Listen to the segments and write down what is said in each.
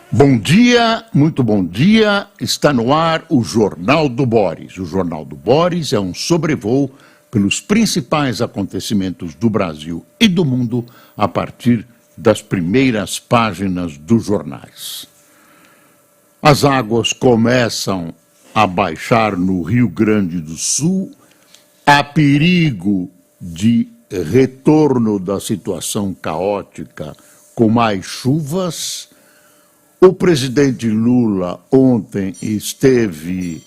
Bom dia, muito bom dia. Está no ar o Jornal do Boris. O Jornal do Boris é um sobrevoo pelos principais acontecimentos do Brasil e do mundo a partir das primeiras páginas dos jornais. As águas começam a baixar no Rio Grande do Sul. Há perigo de retorno da situação caótica com mais chuvas. O presidente Lula ontem esteve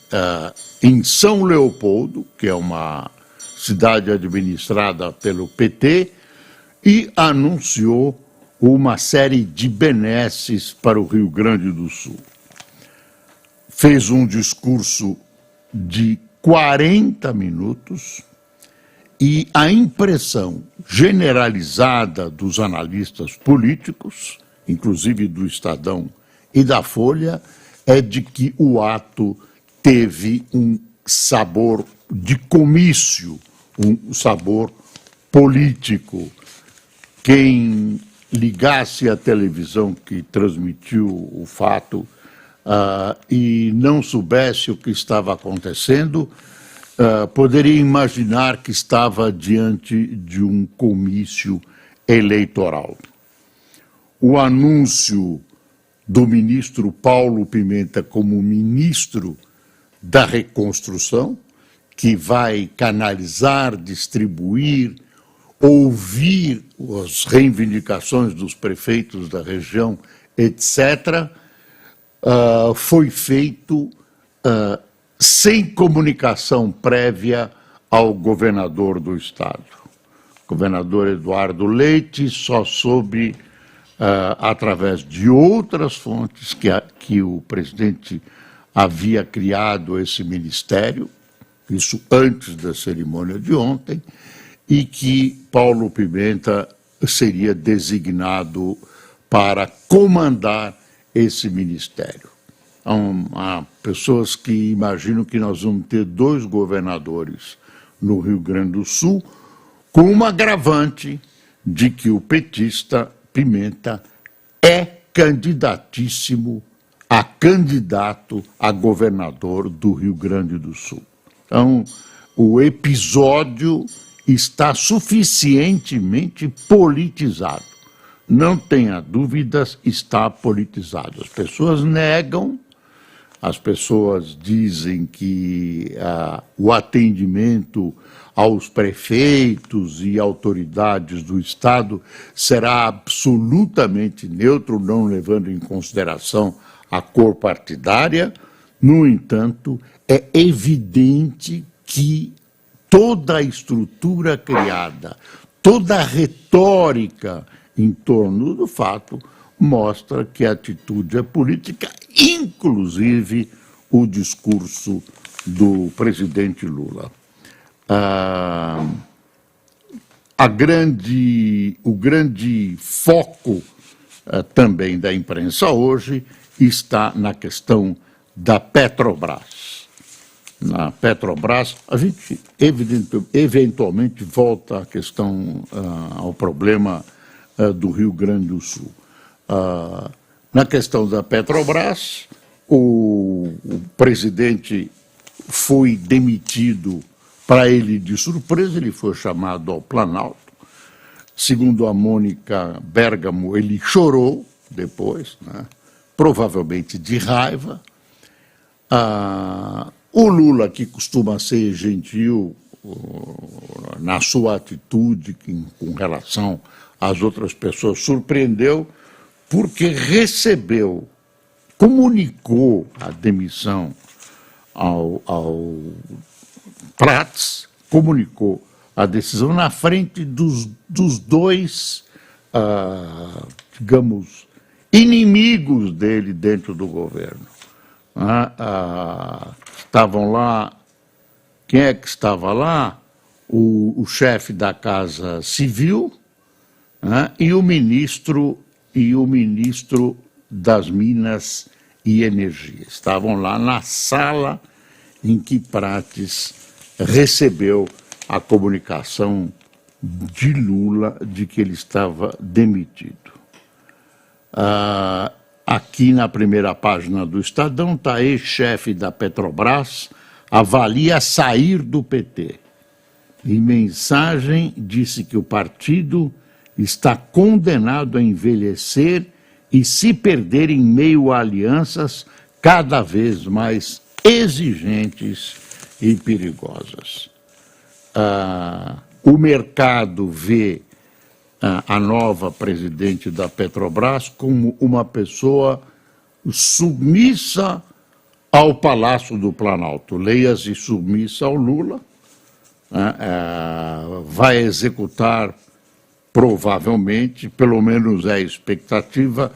em São Leopoldo, que é uma cidade administrada pelo PT, e anunciou uma série de benesses para o Rio Grande do Sul. Fez um discurso de 40 minutos e a impressão generalizada dos analistas políticos, inclusive do Estadão e da Folha, é de que o ato teve um sabor de comício, um sabor político. Quem ligasse a televisão que transmitiu o fato e não soubesse o que estava acontecendo, poderia imaginar que estava diante de um comício eleitoral. O anúncio do ministro Paulo Pimenta como ministro da Reconstrução, que vai canalizar, distribuir, ouvir as reivindicações dos prefeitos da região, etc., foi feito sem comunicação prévia ao governador do estado. O governador Eduardo Leite só soube através de outras fontes que o presidente havia criado esse ministério, isso antes da cerimônia de ontem, e que Paulo Pimenta seria designado para comandar esse ministério. Há pessoas que imaginam que nós vamos ter 2 governadores no Rio Grande do Sul, com uma agravante de que o petista Pimenta é candidatíssimo a candidato a governador do Rio Grande do Sul. Então, o episódio está suficientemente politizado. Não tenha dúvidas, está politizado. As pessoas negam, as pessoas dizem que o atendimento aos prefeitos e autoridades do Estado será absolutamente neutro, não levando em consideração a cor partidária. No entanto, é evidente que toda a estrutura criada, toda a retórica em torno do fato mostra que a atitude é política, inclusive o discurso do presidente Lula. O grande foco também da imprensa hoje está na questão da Petrobras. Na Petrobras, a gente eventualmente volta à questão, ao problema do Rio Grande do Sul. Na questão da Petrobras, o presidente foi demitido para ele de surpresa, ele foi chamado ao Planalto. Segundo a Mônica Bergamo, ele chorou depois, né? Provavelmente de raiva. O Lula, que costuma ser gentil na sua atitude com relação às outras pessoas, surpreendeu porque comunicou a demissão ao Prats, comunicou a decisão na frente dos 2, digamos, inimigos dele dentro do governo. Estavam lá, quem é que estava lá? O chefe da Casa Civil, e o ministro das Minas e Energia. Estavam lá na sala em que Prates recebeu a comunicação de Lula de que ele estava demitido. Aqui aqui na primeira página do Estadão, está ex-chefe da Petrobras, avalia sair do PT. Em mensagem, disse que o partido está condenado a envelhecer e se perder em meio a alianças cada vez mais exigentes e perigosas. O mercado vê a nova presidente da Petrobras como uma pessoa submissa ao Palácio do Planalto, leia-se submissa ao Lula, vai executar provavelmente, pelo menos é a expectativa,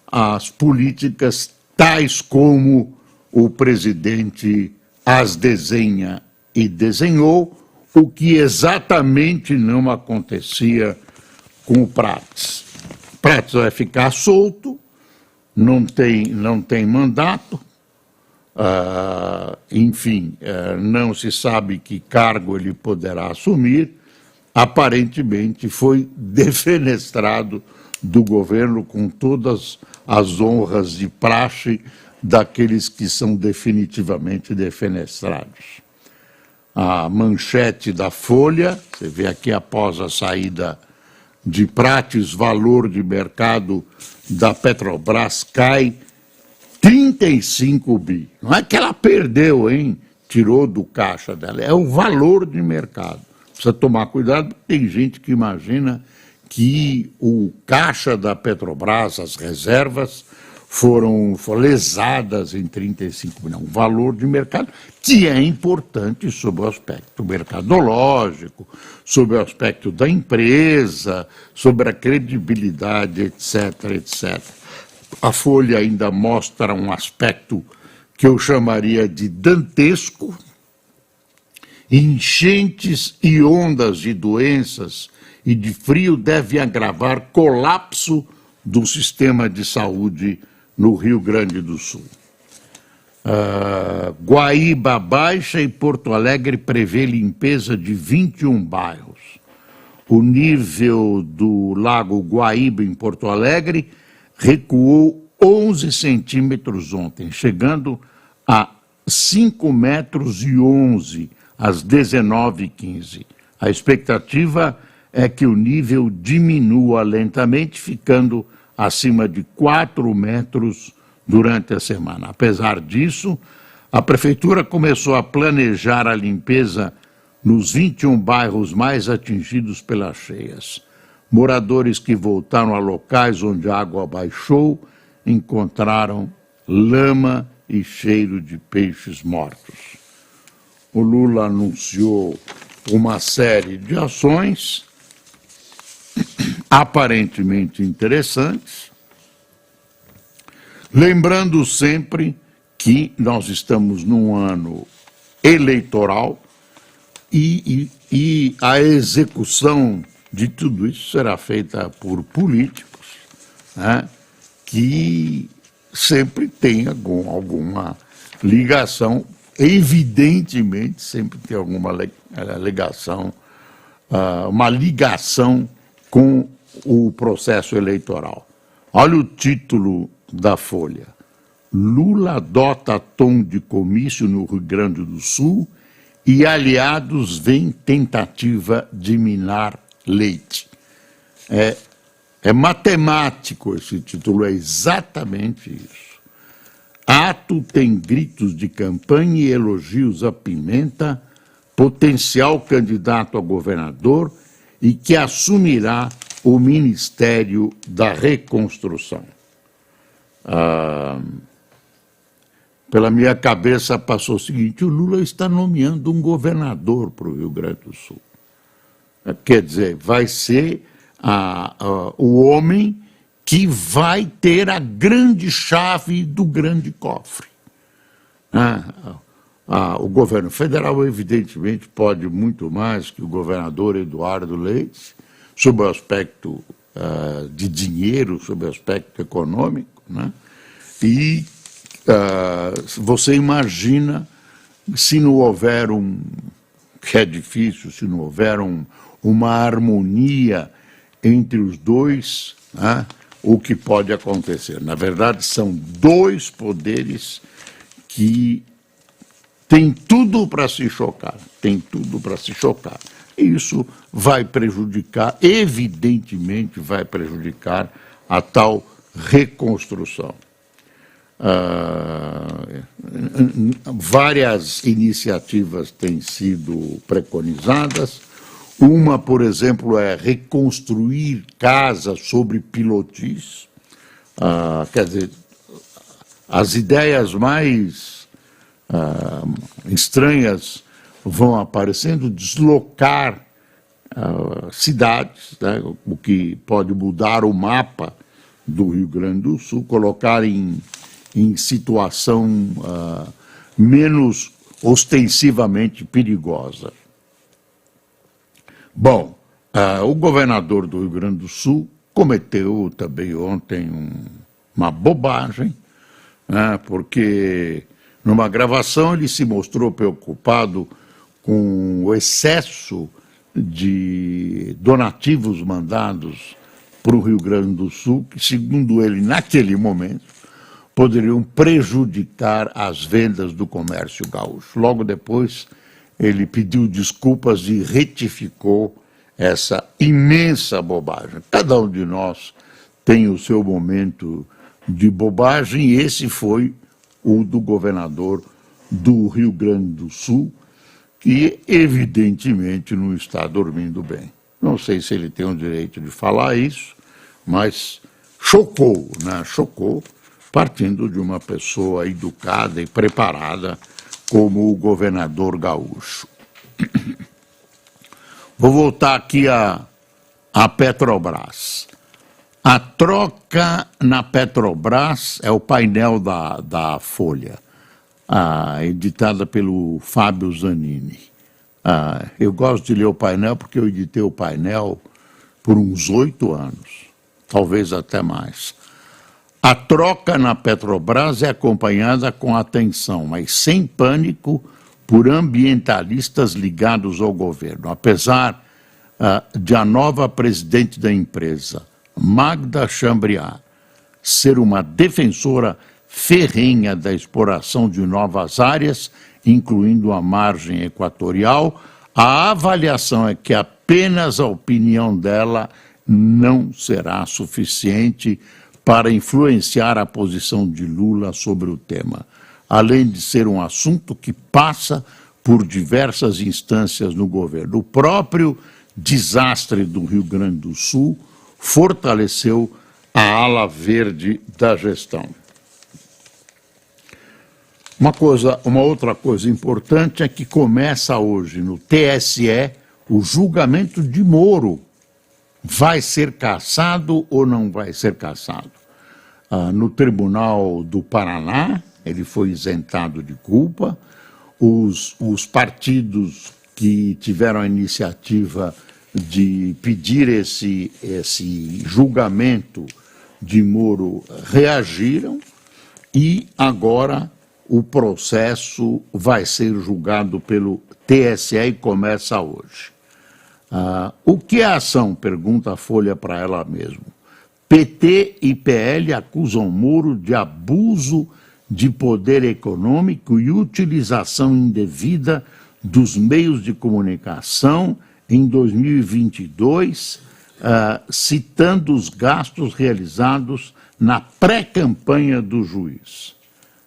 as políticas tais como o presidente as desenha e desenhou, o que exatamente não acontecia com o Prates. Prates vai ficar solto, não tem mandato, enfim, não se sabe que cargo ele poderá assumir, aparentemente foi defenestrado do governo com todas as honras de praxe daqueles que são definitivamente defenestrados. A manchete da Folha, você vê aqui após a saída de Prates, valor de mercado da Petrobras cai 35 bi. Não é que ela perdeu, hein? Tirou do caixa dela, é o valor de mercado. Precisa tomar cuidado, porque tem gente que imagina que o caixa da Petrobras, as reservas, foram lesadas em 35 milhões. Um valor de mercado que é importante sob o aspecto mercadológico, sob o aspecto da empresa, sobre a credibilidade, etc, etc. A Folha ainda mostra um aspecto que eu chamaria de dantesco: enchentes e ondas de doenças e de frio devem agravar colapso do sistema de saúde no Rio Grande do Sul. Guaíba Baixa e Porto Alegre prevê limpeza de 21 bairros. O nível do Lago Guaíba, em Porto Alegre, recuou 11 centímetros ontem, chegando a 5,11 metros às 19h15. A expectativa é que o nível diminua lentamente, ficando acima de 4 metros durante a semana. Apesar disso, a Prefeitura começou a planejar a limpeza nos 21 bairros mais atingidos pelas cheias. Moradores que voltaram a locais onde a água baixou encontraram lama e cheiro de peixes mortos. O Lula anunciou uma série de ações aparentemente interessantes, lembrando sempre que nós estamos num ano eleitoral e a execução de tudo isso será feita por políticos, né, que sempre têm alguma ligação, evidentemente sempre tem alguma ligação, uma ligação com o processo eleitoral. Olha o título da Folha: Lula adota tom de comício no Rio Grande do Sul e aliados veem tentativa de minar leite. É matemático esse título, é exatamente isso. Ato tem gritos de campanha e elogios a Pimenta, potencial candidato a governador e que assumirá o Ministério da Reconstrução. Pela minha cabeça passou o seguinte: o Lula está nomeando um governador para o Rio Grande do Sul. Quer dizer, vai ser o homem que vai ter a grande chave do grande cofre. O governo federal, evidentemente, pode muito mais que o governador Eduardo Leite, sob o aspecto de dinheiro, sob o aspecto econômico, né? E você imagina, se não houver que é difícil, se não houver uma harmonia entre os dois, né? o que pode acontecer. Na verdade, são dois poderes que têm tudo para se chocar, E isso vai prejudicar, evidentemente vai prejudicar a tal reconstrução. Várias iniciativas têm sido preconizadas. Uma, por exemplo, é reconstruir casas sobre pilotis. Quer dizer, as ideias mais estranhas vão aparecendo, deslocar cidades, né, o que pode mudar o mapa do Rio Grande do Sul, colocar em situação menos ostensivamente perigosa. Bom, o governador do Rio Grande do Sul cometeu também ontem uma bobagem, né, porque numa gravação ele se mostrou preocupado com o excesso de donativos mandados para o Rio Grande do Sul, que, segundo ele, naquele momento, poderiam prejudicar as vendas do comércio gaúcho. Logo depois, ele pediu desculpas e retificou essa imensa bobagem. Cada um de nós tem o seu momento de bobagem, e esse foi o do governador do Rio Grande do Sul, que evidentemente não está dormindo bem. Não sei se ele tem o direito de falar isso, mas chocou, né? Chocou, partindo de uma pessoa educada e preparada como o governador gaúcho. Vou voltar aqui à Petrobras. A troca na Petrobras é o painel da Folha, editada pelo Fábio Zanini. Eu gosto de ler o painel porque eu editei o painel por uns 8 anos, talvez até mais. A troca na Petrobras é acompanhada com atenção, mas sem pânico, por ambientalistas ligados ao governo. Apesar de a nova presidente da empresa, Magda Chambriard, ser uma defensora ferrenha da exploração de novas áreas, incluindo a margem equatorial, a avaliação é que apenas a opinião dela não será suficiente para influenciar a posição de Lula sobre o tema, além de ser um assunto que passa por diversas instâncias no governo. O próprio desastre do Rio Grande do Sul fortaleceu a ala verde da gestão. Uma outra coisa importante é que começa hoje no TSE o julgamento de Moro. Vai ser cassado ou não vai ser cassado? No Tribunal do Paraná, ele foi isentado de culpa. Os partidos que tiveram a iniciativa de pedir esse julgamento de Moro reagiram, e agora o processo vai ser julgado pelo TSE e começa hoje. O que é a ação? Pergunta a Folha para ela mesma. PT e PL acusam Moro de abuso de poder econômico e utilização indevida dos meios de comunicação em 2022, citando os gastos realizados na pré-campanha do juiz.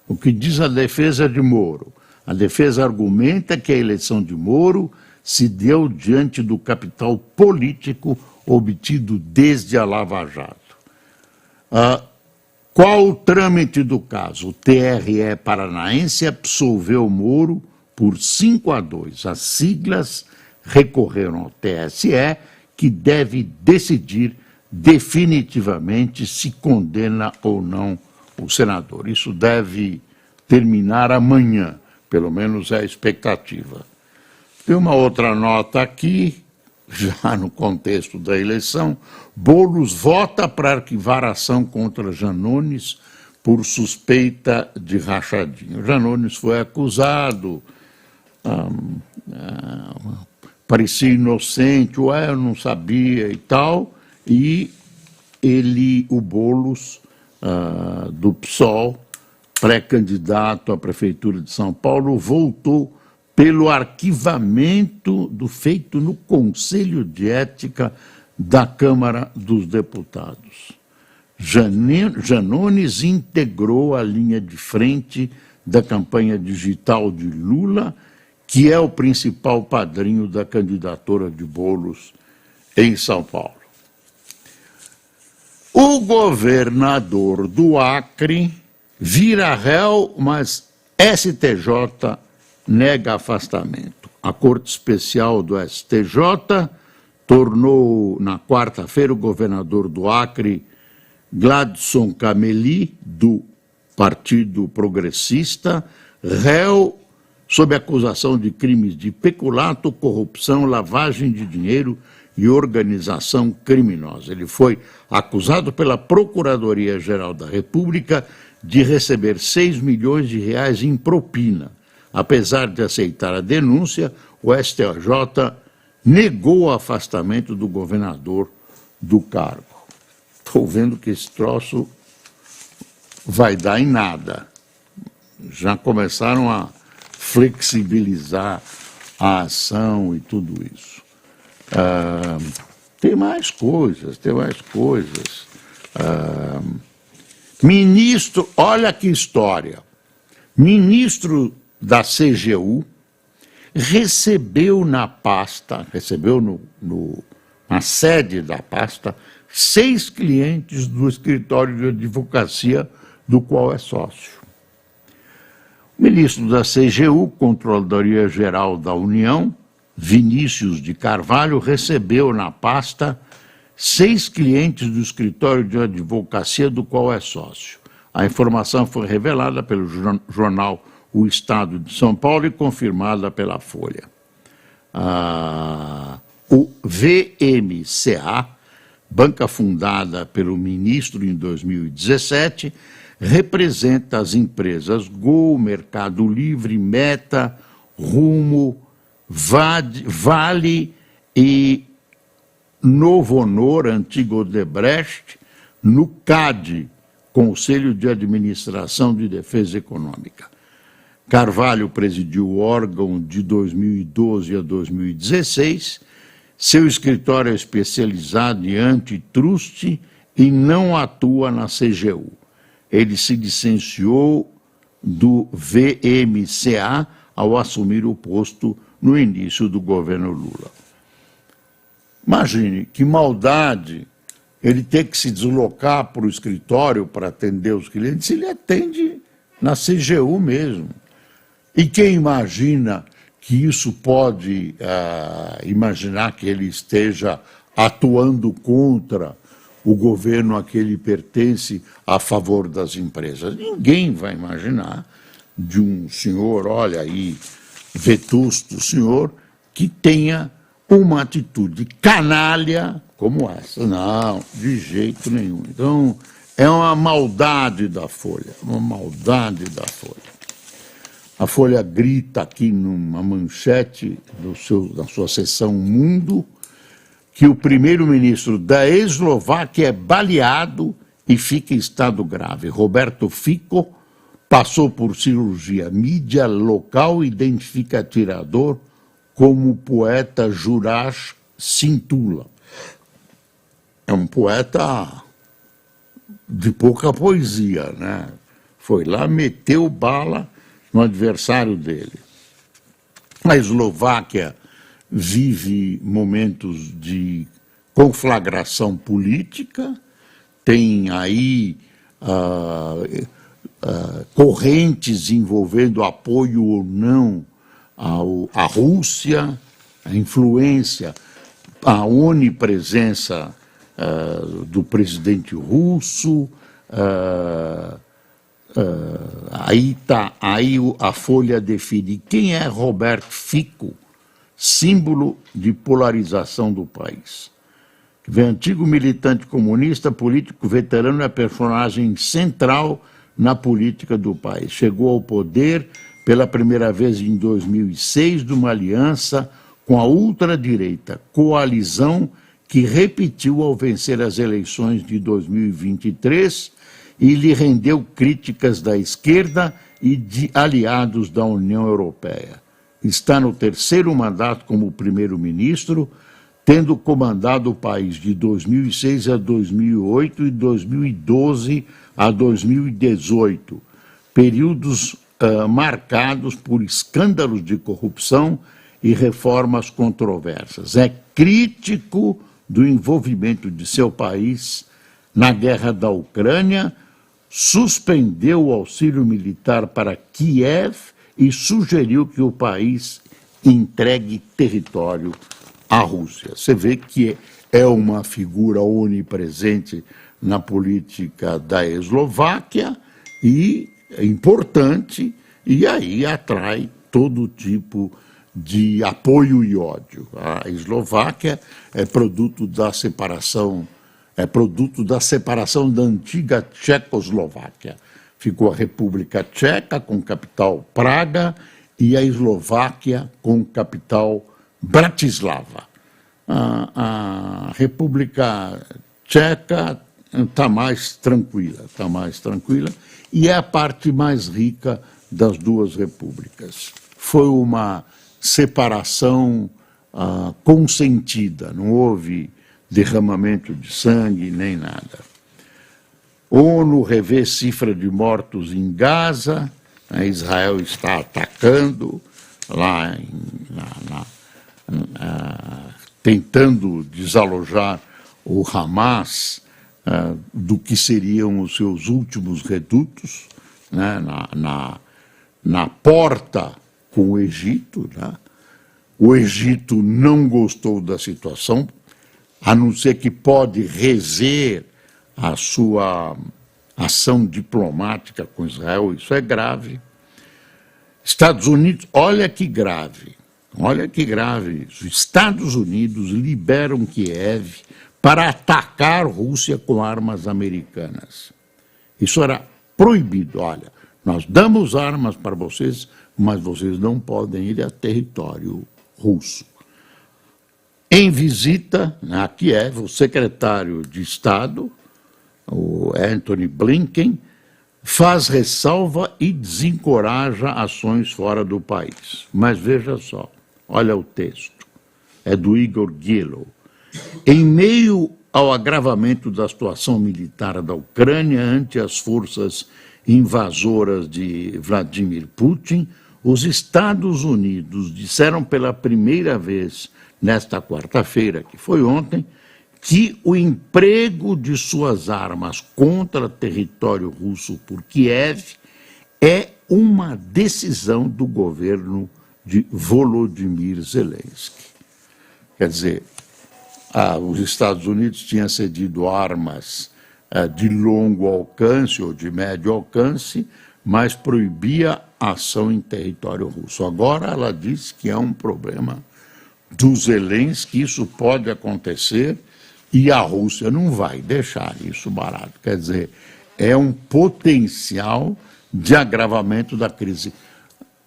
O que diz a defesa de Moro? A defesa argumenta que a eleição de Moro se deu diante do capital político obtido desde a Lava Jato. Qual o trâmite do caso? O TRE paranaense absolveu Moro por 5-2. As siglas recorreram ao TSE, que deve decidir definitivamente se condena ou não o senador. Isso deve terminar amanhã, pelo menos é a expectativa. Tem uma outra nota aqui, já no contexto da eleição. Boulos vota para arquivar ação contra Janones por suspeita de rachadinha. Janones foi acusado, parecia inocente, eu não sabia e tal, e o Boulos, do PSOL, pré-candidato à Prefeitura de São Paulo, voltou pelo arquivamento do feito no Conselho de Ética da Câmara dos Deputados. Janones integrou a linha de frente da campanha digital de Lula, que é o principal padrinho da candidatura de Boulos em São Paulo. O governador do Acre vira réu, mas STJ nega afastamento. A Corte Especial do STJ tornou, na quarta-feira, o governador do Acre, Gladson Cameli, do Partido Progressista, réu sob acusação de crimes de peculato, corrupção, lavagem de dinheiro e organização criminosa. Ele foi acusado pela Procuradoria-Geral da República de receber 6 milhões de reais em propina. Apesar de aceitar a denúncia, o STJ negou o afastamento do governador do cargo. Estou vendo que esse troço vai dar em nada. Já começaram a flexibilizar a ação e tudo isso. Tem mais coisas. Ministro, olha que história. Ministro da CGU recebeu na pasta, na sede da pasta, 6 clientes do escritório de advocacia do qual é sócio. O ministro da CGU, Controladoria Geral da União, Vinícius de Carvalho, recebeu na pasta 6 clientes do escritório de advocacia do qual é sócio. A informação foi revelada pelo jornal O Estado de São Paulo e confirmada pela Folha. O VMCA, banca fundada pelo ministro em 2017, representa as empresas Gol, Mercado Livre, Meta, Rumo, Vale e Novo Honor, antigo Odebrecht, no CAD, Conselho de Administração de Defesa Econômica. Carvalho presidiu o órgão de 2012 a 2016, seu escritório é especializado em antitruste e não atua na CGU. Ele se licenciou do VMCA ao assumir o posto no início do governo Lula. Imagine que maldade ele ter que se deslocar para o escritório para atender os clientes, ele atende na CGU mesmo. E quem imagina que isso pode imaginar que ele esteja atuando contra o governo a que ele pertence a favor das empresas? Ninguém vai imaginar de um senhor, olha aí, vetusto senhor, que tenha uma atitude canalha como essa. Não, de jeito nenhum. Então, é uma maldade da Folha, uma maldade da Folha. A Folha grita aqui numa manchete da sua seção Mundo que o primeiro-ministro da Eslováquia é baleado e fica em estado grave. Roberto Fico passou por cirurgia. Mídia local identifica atirador como o poeta Juraj Cintula. É um poeta de pouca poesia, né? Foi lá, meteu bala no adversário dele. A Eslováquia vive momentos de conflagração política, tem aí correntes envolvendo apoio ou não à Rússia, a influência, a onipresença do presidente russo. Aí a Folha define quem é Roberto Fico, símbolo de polarização do país. Antigo militante comunista, político veterano, é personagem central na política do país. Chegou ao poder pela primeira vez em 2006 de uma aliança com a ultradireita, coalizão que repetiu ao vencer as eleições de 2023 e lhe rendeu críticas da esquerda e de aliados da União Europeia. Está no terceiro mandato como primeiro-ministro, tendo comandado o país de 2006 a 2008 e 2012 a 2018, períodos marcados por escândalos de corrupção e reformas controversas. É crítico do envolvimento de seu país na guerra da Ucrânia, suspendeu o auxílio militar para Kiev e sugeriu que o país entregue território à Rússia. Você vê que é uma figura onipresente na política da Eslováquia e é importante, e aí atrai todo tipo de apoio e ódio. A Eslováquia é produto da separação da antiga Tchecoslováquia. Ficou a República Tcheca, com capital Praga, e a Eslováquia, com capital Bratislava. A República Tcheca está mais tranquila, e é a parte mais rica das duas repúblicas. Foi uma separação consentida, não houve derramamento de sangue nem nada. ONU revê cifra de mortos em Gaza, Israel está atacando lá, tentando desalojar o Hamas do que seriam os seus últimos redutos, né, na porta com o Egito. Né? O Egito não gostou da situação, a não ser que pode rever a sua ação diplomática com Israel, isso é grave. Estados Unidos, olha que grave isso. Estados Unidos liberam Kiev para atacar a Rússia com armas americanas. Isso era proibido. Olha, nós damos armas para vocês, mas vocês não podem ir a território russo. Em visita a Kiev, o secretário de Estado, o Antony Blinken, faz ressalva e desencoraja ações fora do país. Mas veja só, olha o texto, é do Igor Gillow. Em meio ao agravamento da situação militar da Ucrânia ante as forças invasoras de Vladimir Putin, os Estados Unidos disseram pela primeira vez nesta quarta-feira, que foi ontem, que o emprego de suas armas contra território russo por Kiev é uma decisão do governo de Volodymyr Zelensky. Quer dizer, os Estados Unidos tinham cedido armas de longo alcance ou de médio alcance, mas proibia a ação em território russo. Agora ela diz que é um problema do Zelensky, isso pode acontecer e a Rússia não vai deixar isso barato. Quer dizer, é um potencial de agravamento da crise.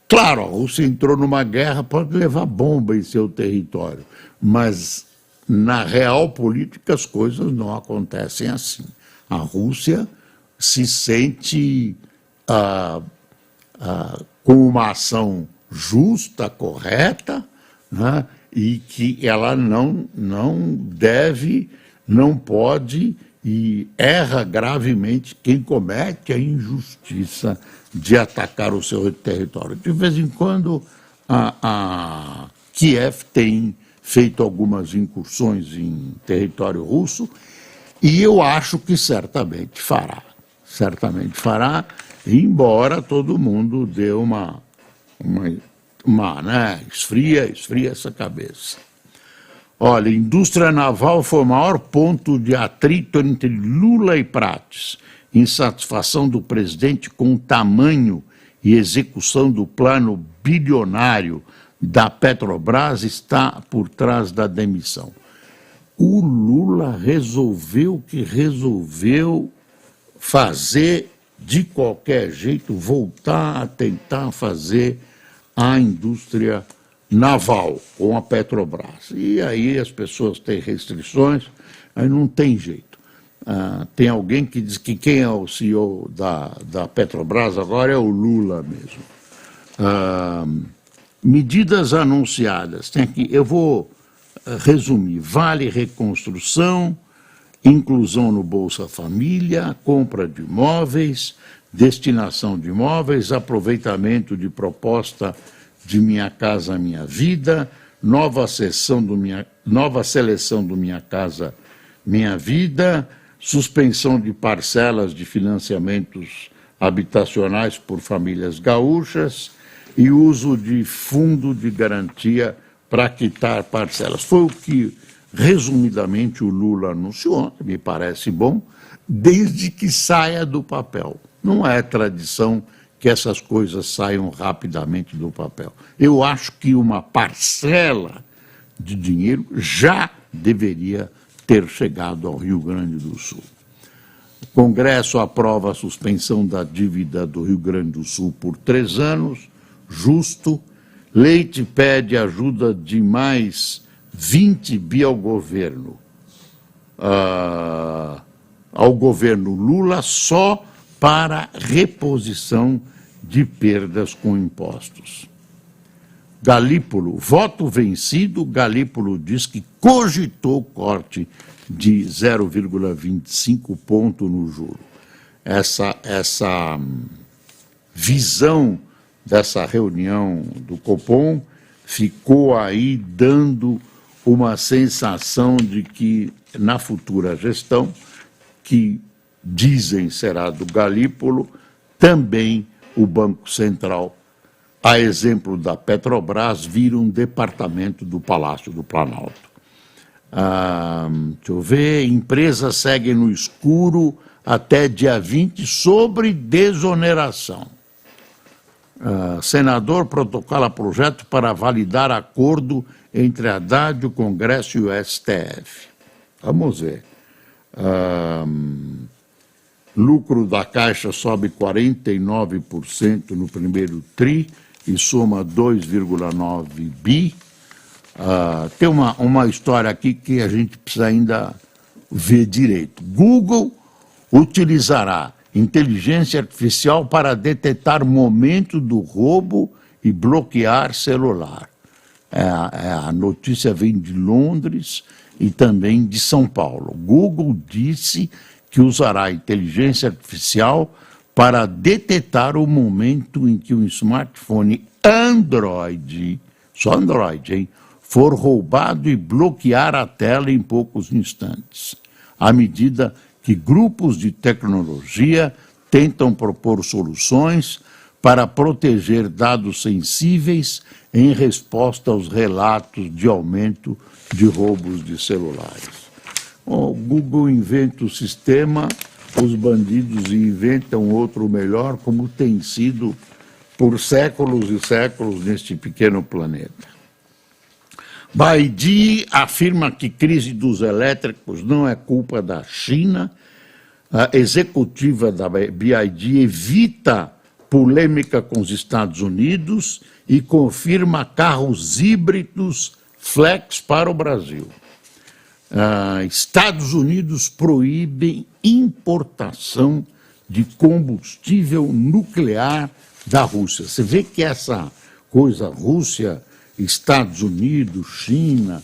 Claro, a Rússia entrou numa guerra, pode levar bomba em seu território, mas na real política as coisas não acontecem assim. A Rússia se sente com uma ação justa, correta, né? E que ela não deve, não pode e erra gravemente quem comete a injustiça de atacar o seu território. De vez em quando, a Kiev tem feito algumas incursões em território russo e eu acho que certamente fará, embora todo mundo dê esfria essa cabeça. Olha, a indústria naval foi o maior ponto de atrito entre Lula e Prates, insatisfação do presidente com o tamanho e execução do plano bilionário da Petrobras está por trás da demissão. O Lula resolveu fazer de qualquer jeito, voltar a tentar fazer a indústria naval com a Petrobras. E aí as pessoas têm restrições, aí não tem jeito. Tem alguém que diz que quem é o CEO da Petrobras agora é o Lula mesmo. Medidas anunciadas, tem aqui, eu vou resumir: Vale Reconstrução, inclusão no Bolsa Família, compra de imóveis, destinação de imóveis, aproveitamento de proposta de Minha Casa Minha Vida, nova seleção do Minha Casa Minha Vida, suspensão de parcelas de financiamentos habitacionais por famílias gaúchas e uso de fundo de garantia para quitar parcelas. Foi o que, resumidamente, o Lula anunciou, me parece bom, desde que saia do papel. Não é tradição que essas coisas saiam rapidamente do papel. Eu acho que uma parcela de dinheiro já deveria ter chegado ao Rio Grande do Sul. O Congresso aprova a suspensão da dívida do Rio Grande do Sul por 3 anos, justo. Leite pede ajuda de mais 20 bi ao governo Lula, só para reposição de perdas com impostos. Galípolo, voto vencido, Galípolo diz que cogitou corte de 0,25 ponto no juro. Essa visão dessa reunião do Copom ficou aí dando uma sensação de que na futura gestão, que dizem será do Galípolo, também o Banco Central, a exemplo da Petrobras, vira um departamento do Palácio do Planalto. Deixa eu ver, empresas seguem no escuro até dia 20 sobre desoneração. Senador protocola projeto para validar acordo entre a Haddad, o Congresso e o STF. Vamos ver. Lucro da Caixa sobe 49% no primeiro TRI e soma 2,9 bi. Tem uma história aqui que a gente precisa ainda ver direito. Google utilizará inteligência artificial para detectar momento do roubo e bloquear celular. A notícia vem de Londres e também de São Paulo. Google disse que usará inteligência artificial para detectar o momento em que um smartphone Android, só Android, hein, for roubado e bloquear a tela em poucos instantes, à medida que grupos de tecnologia tentam propor soluções para proteger dados sensíveis em resposta aos relatos de aumento de roubos de celulares. O Google inventa o sistema, os bandidos inventam outro melhor, como tem sido por séculos e séculos neste pequeno planeta. Baidu afirma que crise dos elétricos não é culpa da China. A executiva da BID evita polêmica com os Estados Unidos e confirma carros híbridos flex para o Brasil. Estados Unidos proíbem importação de combustível nuclear da Rússia. Você vê que essa coisa Rússia, Estados Unidos, China,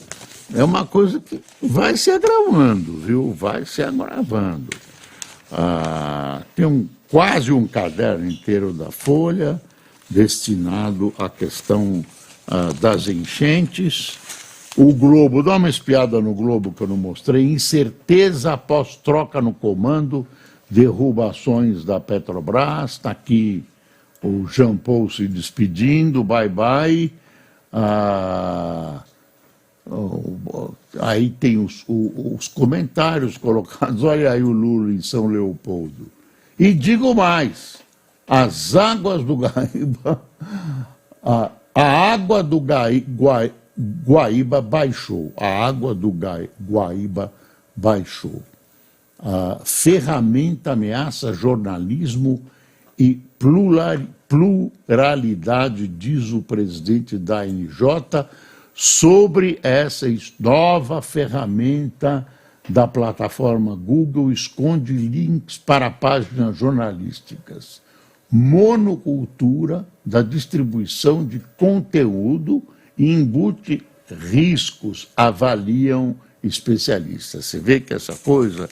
é uma coisa que vai se agravando, viu? Vai se agravando. Tem quase um caderno inteiro da Folha destinado à questão das enchentes. O Globo, dá uma espiada no Globo que eu não mostrei, incerteza após troca no comando, derrubações da Petrobras, está aqui o Jean Paul se despedindo, bye-bye. Aí tem os comentários colocados, olha aí o Lula em São Leopoldo. E digo mais, as águas do Guaíba, a água do Guaíba baixou, a água do Guaíba baixou. A ferramenta ameaça jornalismo e pluralidade, diz o presidente da ANJ, sobre essa nova ferramenta da plataforma Google, esconde links para páginas jornalísticas. Monocultura da distribuição de conteúdo e embute riscos, avaliam especialistas. Você vê que essa coisa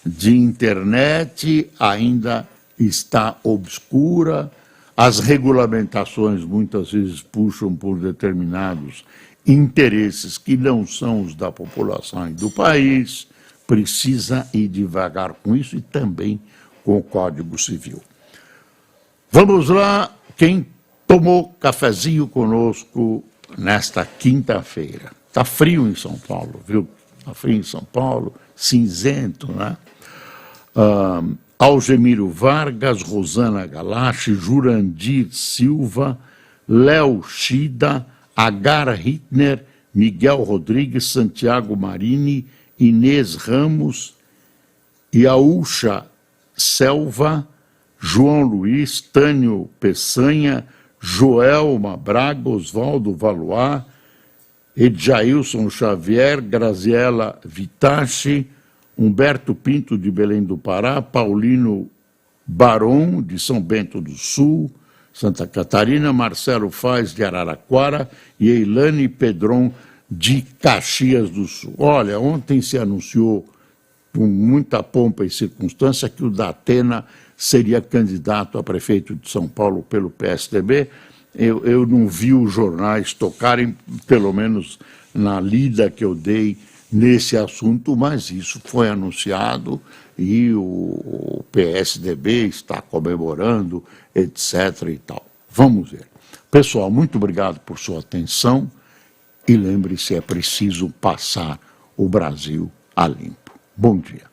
de internet ainda está obscura, as regulamentações muitas vezes puxam por determinados interesses que não são os da população e do país, precisa ir devagar com isso e também com o Código Civil. Vamos lá, quem tomou cafezinho conosco nesta quinta-feira. Está frio em São Paulo, viu? Está frio em São Paulo, cinzento, né? Algemiro Vargas, Rosana Galache, Jurandir Silva, Léo Shida, Agar Hittner, Miguel Rodrigues, Santiago Marini, Inês Ramos, Iaúcha Selva, João Luiz, Tânio Peçanha, Joelma Braga, Oswaldo Valois, Edjailson Xavier, Graziela Vitachi, Humberto Pinto de Belém do Pará, Paulino Baron de São Bento do Sul, Santa Catarina, Marcelo Faz de Araraquara e Eilane Pedron de Caxias do Sul. Olha, ontem se anunciou com muita pompa e circunstância que o Datena seria candidato a prefeito de São Paulo pelo PSDB. Eu não vi os jornais tocarem, pelo menos na lida que eu dei nesse assunto, mas isso foi anunciado e o PSDB está comemorando, etc. e tal. Vamos ver. Pessoal, muito obrigado por sua atenção e lembre-se, é preciso passar o Brasil a limpo. Bom dia.